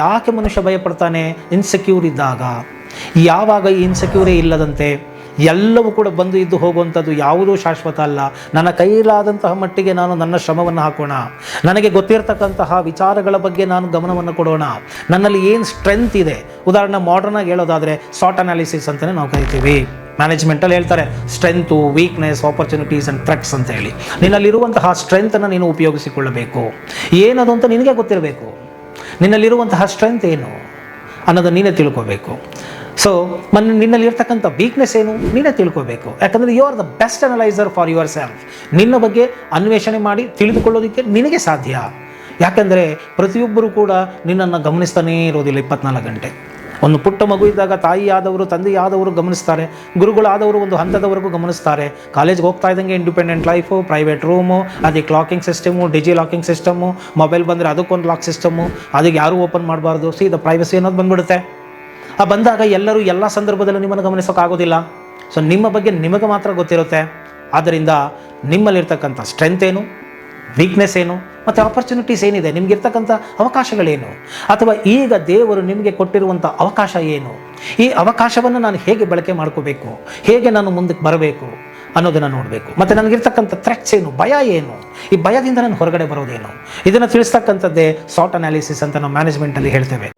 ಯಾಕೆ ಮನುಷ್ಯ ಭಯಪಡ್ತಾನೆ? ಇನ್ಸೆಕ್ಯೂರ್ ಇದ್ದಾಗ. ಯಾವಾಗ ಈ ಇನ್ಸೆಕ್ಯೂರೇ ಇಲ್ಲದಂತೆ ಎಲ್ಲವೂ ಕೂಡ ಬಂದು ಇದ್ದು ಹೋಗುವಂಥದ್ದು ಯಾವುದೂ ಶಾಶ್ವತ ಅಲ್ಲ, ನನ್ನ ಕೈಲಾದಂತಹ ಮಟ್ಟಿಗೆ ನಾನು ನನ್ನ ಶ್ರಮವನ್ನು ಹಾಕೋಣ, ನನಗೆ ಗೊತ್ತಿರತಕ್ಕಂತಹ ವಿಚಾರಗಳ ಬಗ್ಗೆ ನಾನು ಗಮನವನ್ನು ಕೊಡೋಣ, ನನ್ನಲ್ಲಿ ಏನು ಸ್ಟ್ರೆಂತ್ ಇದೆ. ಉದಾಹರಣೆ ಮಾಡರ್ನಾಗಿ ಹೇಳೋದಾದರೆ ಸಾಟ್ ಅನಾಲಿಸಿಸ್ ಅಂತಲೇ ನಾವು ಕರಿತೀವಿ. ಮ್ಯಾನೇಜ್ಮೆಂಟಲ್ಲಿ ಹೇಳ್ತಾರೆ strength, weakness, opportunities and threats ಅಂತ ಹೇಳಿ. ನಿನ್ನಲ್ಲಿರುವಂತಹ ಸ್ಟ್ರೆಂತನ್ನು ನೀನು ಉಪಯೋಗಿಸಿಕೊಳ್ಳಬೇಕು. ಏನದು ಅಂತ ನಿನಗೆ ಗೊತ್ತಿರಬೇಕು. ನಿನ್ನಲ್ಲಿರುವಂತಹ ಸ್ಟ್ರೆಂತ್ ಏನು ಅನ್ನೋದನ್ನು ನೀನೇ ತಿಳ್ಕೋಬೇಕು. ಸೊ ನಿನ್ನಲ್ಲಿರ್ತಕ್ಕಂಥ ವೀಕ್ನೆಸ್ ಏನು ನೀನೇ ತಿಳ್ಕೋಬೇಕು. ಯಾಕಂದರೆ you are the best analyser for yourself. ನಿನ್ನ ಬಗ್ಗೆ ಅನ್ವೇಷಣೆ ಮಾಡಿ ತಿಳಿದುಕೊಳ್ಳೋದಕ್ಕೆ ನಿನಗೆ ಸಾಧ್ಯ. ಯಾಕಂದರೆ ಪ್ರತಿಯೊಬ್ಬರು ಕೂಡ ನಿನ್ನನ್ನು ಗಮನಿಸ್ತಾನೇ ಇರೋದಿಲ್ಲ 24 ಗಂಟೆ. ಒಂದು ಪುಟ್ಟ ಮಗು ಇದ್ದಾಗ ತಾಯಿಯಾದವರು, ತಂದೆಯಾದವರು ಗಮನಿಸ್ತಾರೆ, ಗುರುಗಳಾದವರು ಒಂದು ಹಂತದವರೆಗೂ ಗಮನಿಸ್ತಾರೆ. ಕಾಲೇಜ್ಗೆ ಹೋಗ್ತಾ ಇದ್ದಂಗೆ ಇಂಡಿಪೆಂಡೆಂಟ್ ಲೈಫು, ಪ್ರೈವೇಟ್ ರೂಮು, ಅದಕ್ಕೆ locking system, digi locking system, mobile ಬಂದರೆ ಅದಕ್ಕೊಂದು ಲಾಕ್ ಸಿಸ್ಟಮು, ಅದಕ್ಕೆ ಯಾರೂ ಓಪನ್ ಮಾಡಬಾರ್ದು, ಸೀದಾ ಪ್ರೈವಸಿ ಅನ್ನೋದು ಬಂದ್ಬಿಡುತ್ತೆ. ಬಂದಾಗ ಎಲ್ಲರೂ ಎಲ್ಲ ಸಂದರ್ಭದಲ್ಲೂ ನಿಮ್ಮನ್ನು ಗಮನಿಸೋಕ್ಕಾಗೋದಿಲ್ಲ. ಸೊ ನಿಮ್ಮ ಬಗ್ಗೆ ನಿಮಗೆ ಮಾತ್ರ ಗೊತ್ತಿರುತ್ತೆ. ಆದ್ದರಿಂದ ನಿಮ್ಮಲ್ಲಿರ್ತಕ್ಕಂಥ ಸ್ಟ್ರೆಂತ್ ಏನು, ವೀಕ್ನೆಸ್ ಏನು ಮತ್ತು ಆಪರ್ಚುನಿಟೀಸ್ ಏನಿದೆ, ನಿಮಗಿರ್ತಕ್ಕಂಥ ಅವಕಾಶಗಳೇನು, ಅಥವಾ ಈಗ ದೇವರು ನಿಮಗೆ ಕೊಟ್ಟಿರುವಂಥ ಅವಕಾಶ ಏನು, ಈ ಅವಕಾಶವನ್ನು ನಾನು ಹೇಗೆ ಬಳಕೆ ಮಾಡ್ಕೋಬೇಕು, ಹೇಗೆ ನಾನು ಮುಂದಕ್ಕೆ ಬರಬೇಕು ಅನ್ನೋದನ್ನು ನೋಡಬೇಕು. ಮತ್ತು ನನಗಿರ್ತಕ್ಕಂಥ ಥ್ರೆಟ್ಸ್ ಏನು, ಭಯ ಏನು, ಈ ಭಯದಿಂದ ನಾನು ಹೊರಗಡೆ ಬರೋದೇನು, ಇದನ್ನು ತಿಳಿಸ್ತಕ್ಕಂಥದ್ದೇ ಸಾಟ್ ಅನಾಲಿಸಿಸ್ ಅಂತ ನಾವು ಮ್ಯಾನೇಜ್ಮೆಂಟಲ್ಲಿ ಹೇಳ್ತೇವೆ.